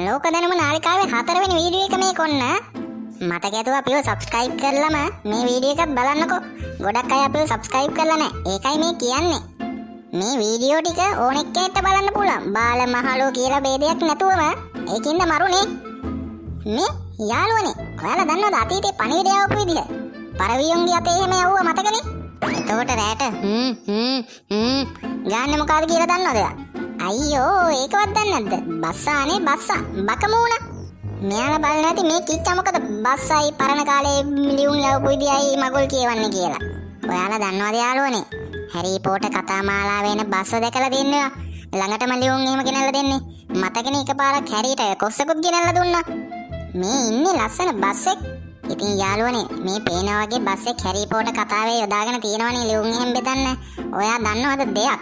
ලෝක දැනුම නාලිකාවේ 4 වෙනි වීඩියෝ එක මේක ඔන්න. මතක ඇතුව අපිව subscribe කරලම මේ වීඩියෝ එකත් බලන්නකෝ. ගොඩක් අය අපිව subscribe කරලා නැහැ. ඒකයි මේ කියන්නේ. මේ වීඩියෝ ටික ඕනෙක් කෙනෙක්ට බලන්න පුළුවන්. බාල මහලෝ කියලා ભેදයක් නැතුවම ඒකින්ද මරුනේ. මේ යාළුවනේ. ඔයාලා දන්නවද අතීතේ පණිවිඩය ආවපු විදිහ? පරවියුන්ගේ අතේ එහෙම යවුවා මතකනේ? එතකොට රැට ගාන්නේ මොකද්ද කියලා දන්නවද ඔයා? අයියෝ ඒකවත් දන්නේ නැද්ද? බස්සානේ බස්සා බකමූණ. මෙයාලා බලන්න ඇති මේ කිච්චා මොකද බස්සයි පරණ කාලේ ලියුම් යවපු විදියයි මගුල් කියවන්නේ කියලා. ඔයාලා දන්නවද යාළුවනේ? හැරි පොටර් කතා මාලාවේ එන බස්ස දැකලා දෙන්නවා. ළඟටම ලියුම් එහෙම ගෙනල්ලා දෙන්නේ. මතකනේ එකපාරක් හැරිට කොස්සකුත් ගෙනල්ලා දුන්නා. මේ ඉන්නේ ලස්සන බස් එක. ඉතින් යාළුවනේ මේ පේනා වගේ බස් එක හැරි පොටර් කතාවේ යොදාගෙන තියෙනවනේ ලියුම් එහෙම බෙදන්න. ඔයා දන්නවද දෙයක්?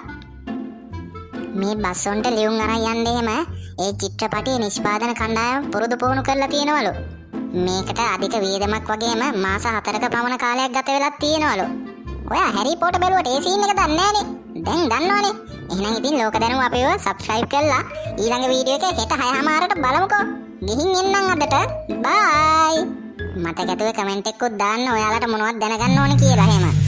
මේ බස් වලට ලියුම් අරන් යන්න එහෙම ඒ චිත්‍රපටයේ නිෂ්පාදන කණ්ඩායම පුරුදු පුහුණු කරලා තියෙනවලු. මේකට අධික වියදමක් වගේම මාස 4ක පමණ කාලයක් ගත වෙලා තියෙනවලු. ඔයා හැරි පොටර් බැලුවට ඒ සීන් එක දන්නේ නැහනේ. දැන් දන්නවනේ. එහෙනම් ඉතින් ලෝක දැනුම අපිව subscribe කරලා ඊළඟ වීඩියෝ එක හෙට 6:00ට බලමුකෝ. ගිහින් එන්නම් අදට. බයි. මතක ඇතුව කමෙන්ට් එකකුත් දාන්න ඔයාලට මොනවද දැනගන්න ඕනේ කියලා එහෙම.